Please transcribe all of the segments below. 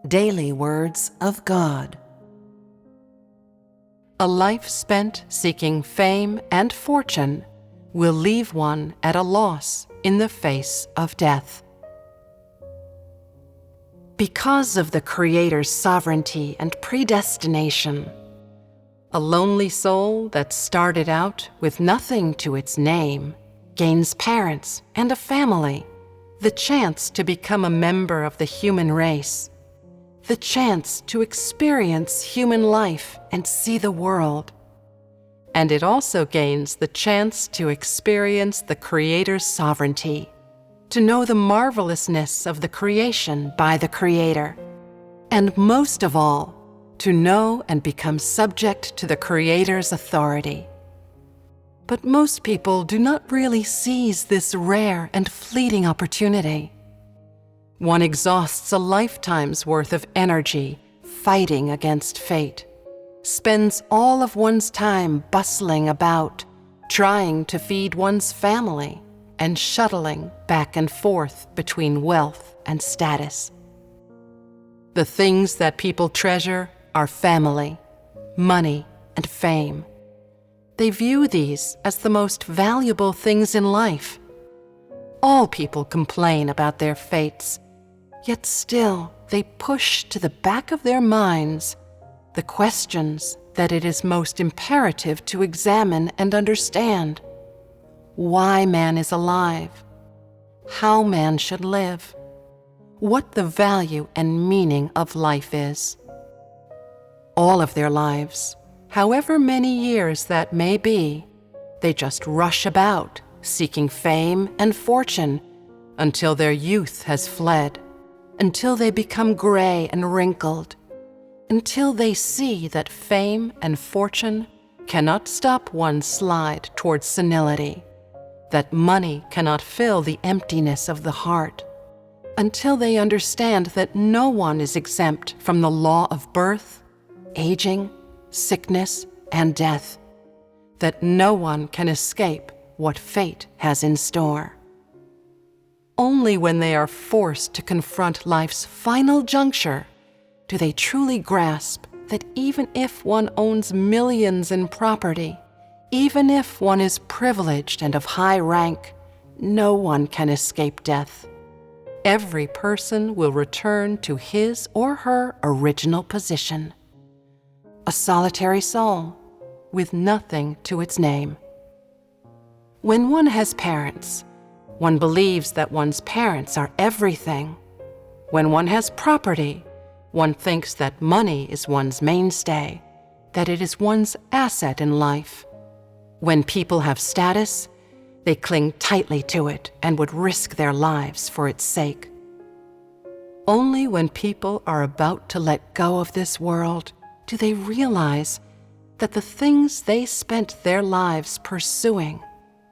Daily Words of God. A life spent seeking fame and fortune will leave one at a loss in the face of death. Because of the Creator's sovereignty and predestination, a lonely soul that started out with nothing to its name gains parents and a family, the chance to become a member of the human race, the chance to experience human life and see the world. And it also gains the chance to experience the Creator's sovereignty, to know the marvelousness of the creation by the Creator, and most of all, to know and become subject to the Creator's authority. But most people do not really seize this rare and fleeting opportunity. One exhausts a lifetime's worth of energy fighting against fate, spends all of one's time bustling about, trying to feed one's family, and shuttling back and forth between wealth and status. The things that people treasure are family, money, and fame. They view these as the most valuable things in life. All people complain about their fates, yet still they push to the back of their minds the questions that it is most imperative to examine and understand. Why man is alive, how man should live, what the value and meaning of life is. All of their lives, however many years that may be, they just rush about seeking fame and fortune until their youth has fled, until they become gray and wrinkled, until they see that fame and fortune cannot stop one's slide towards senility, that money cannot fill the emptiness of the heart, until they understand that no one is exempt from the law of birth, aging, sickness, and death, that no one can escape what fate has in store. Only when they are forced to confront life's final juncture do they truly grasp that even if one owns millions in property, even if one is privileged and of high rank, no one can escape death. Every person will return to his or her original position. A solitary soul with nothing to its name. When one has parents, one believes that one's parents are everything. When one has property, one thinks that money is one's mainstay, that it is one's asset in life. When people have status, they cling tightly to it and would risk their lives for its sake. Only when people are about to let go of this world do they realize that the things they spent their lives pursuing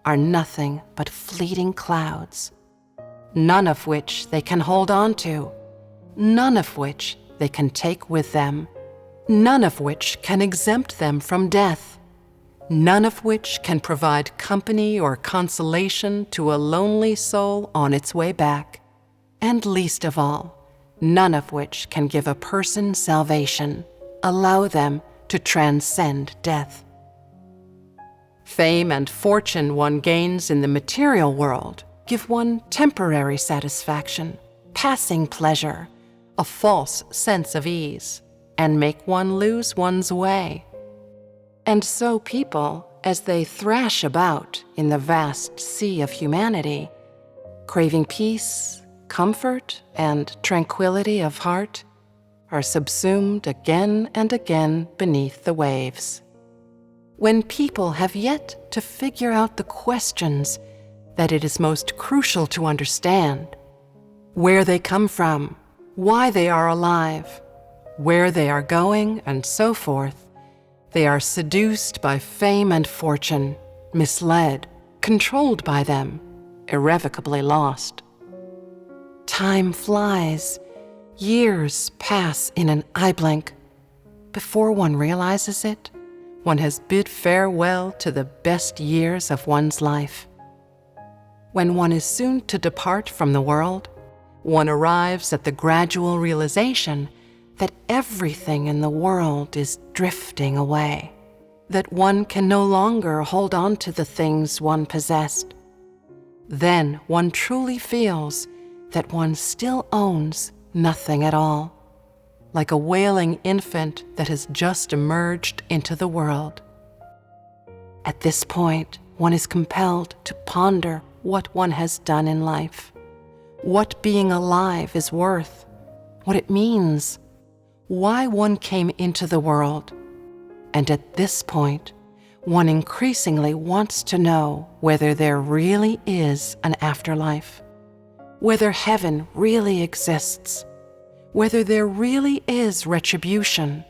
are nothing but fleeting clouds, none of which they can hold on to, none of which they can take with them, none of which can exempt them from death, none of which can provide company or consolation to a lonely soul on its way back, and least of all, none of which can give a person salvation, allow them to transcend death. Fame and fortune one gains in the material world give one temporary satisfaction, passing pleasure, a false sense of ease, and make one lose one's way. And so people, as they thrash about in the vast sea of humanity, craving peace, comfort, and tranquility of heart, are subsumed again and again beneath the waves. When people have yet to figure out the questions that it is most crucial to understand, where they come from, why they are alive, where they are going, and so forth, they are seduced by fame and fortune, misled, controlled by them, irrevocably lost. Time flies. Years pass in an eye blink. Before one realizes it, one has bid farewell to the best years of one's life. When one is soon to depart from the world, one arrives at the gradual realization that everything in the world is drifting away, that one can no longer hold on to the things one possessed. Then one truly feels that one still owns nothing at all, like a wailing infant that has just emerged into the world. At this point, one is compelled to ponder what one has done in life, what being alive is worth, what it means, why one came into the world. And at this point, one increasingly wants to know whether there really is an afterlife, whether heaven really exists, whether there really is retribution.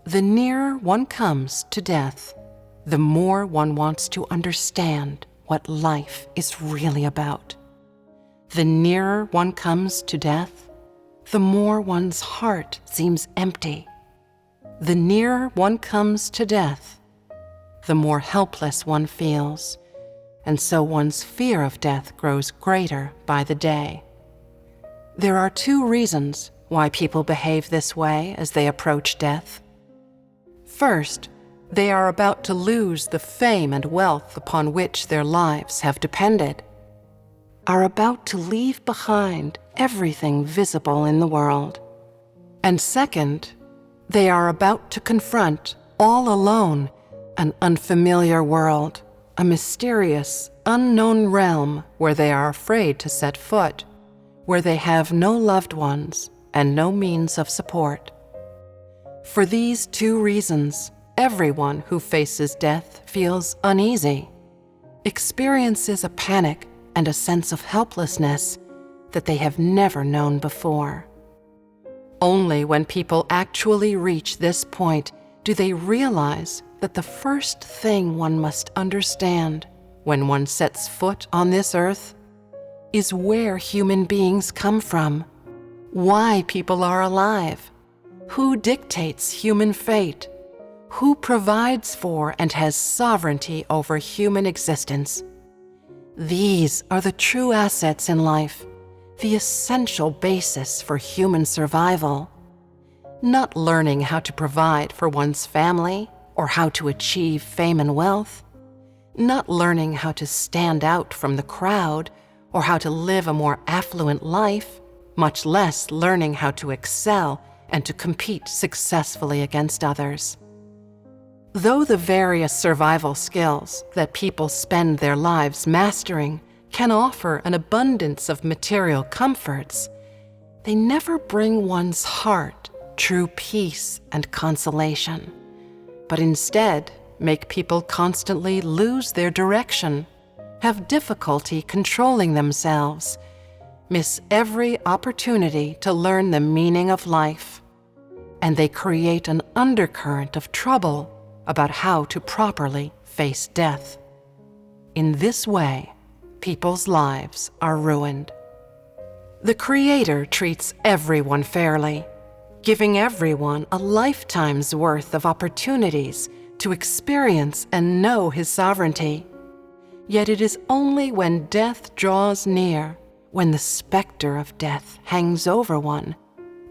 The nearer one comes to death, the more one wants to understand what life is really about. The nearer one comes to death, the more one's heart seems empty. The nearer one comes to death, the more helpless one feels, and so one's fear of death grows greater by the day. There are two reasons why people behave this way as they approach death. First, they are about to lose the fame and wealth upon which their lives have depended, are about to leave behind everything visible in the world. And second, they are about to confront, all alone, an unfamiliar world, a mysterious, unknown realm where they are afraid to set foot, where they have no loved ones and no means of support. For these two reasons, everyone who faces death feels uneasy, experiences a panic and a sense of helplessness that they have never known before. Only when people actually reach this point do they realize that the first thing one must understand when one sets foot on this earth is where human beings come from, why people are alive, who dictates human fate, who provides for and has sovereignty over human existence. These are the true assets in life, the essential basis for human survival. Not learning how to provide for one's family or how to achieve fame and wealth, not learning how to stand out from the crowd or how to live a more affluent life, much less learning how to excel and to compete successfully against others. Though the various survival skills that people spend their lives mastering can offer an abundance of material comforts, they never bring one's heart true peace and consolation, but instead make people constantly lose their direction, have difficulty controlling themselves, miss every opportunity to learn the meaning of life, and they create an undercurrent of trouble about how to properly face death. In this way, people's lives are ruined. The Creator treats everyone fairly, giving everyone a lifetime's worth of opportunities to experience and know His sovereignty. Yet it is only when death draws near, when the specter of death hangs over one,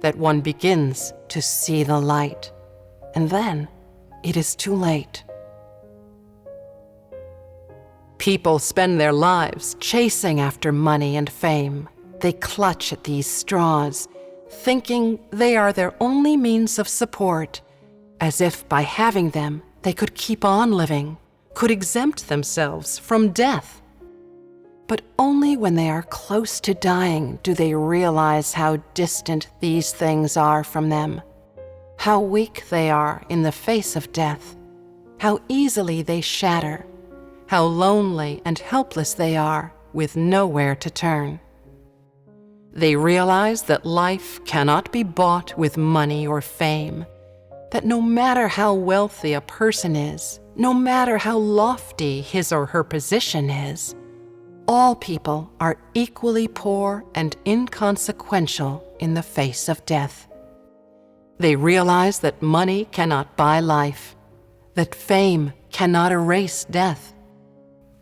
that one begins to see the light, and then it is too late. People spend their lives chasing after money and fame. They clutch at these straws, thinking they are their only means of support, as if by having them they could keep on living, could exempt themselves from death. But only when they are close to dying do they realize how distant these things are from them, how weak they are in the face of death, how easily they shatter, how lonely and helpless they are with nowhere to turn. They realize that life cannot be bought with money or fame, that no matter how wealthy a person is, no matter how lofty his or her position is, all people are equally poor and inconsequential in the face of death. They realize that money cannot buy life, that fame cannot erase death,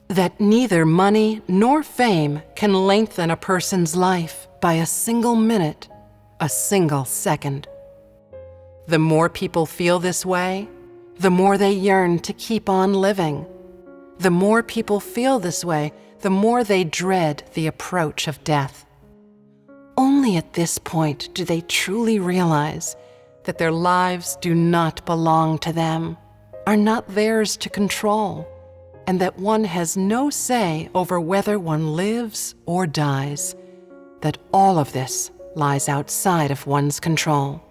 that neither money nor fame can lengthen a person's life by a single minute, a single second, The more people feel this way, the more they yearn to keep on living. The more people feel this way, the more they dread the approach of death. Only at this point do they truly realize that their lives do not belong to them, are not theirs to control, and that one has no say over whether one lives or dies, that all of this lies outside of one's control.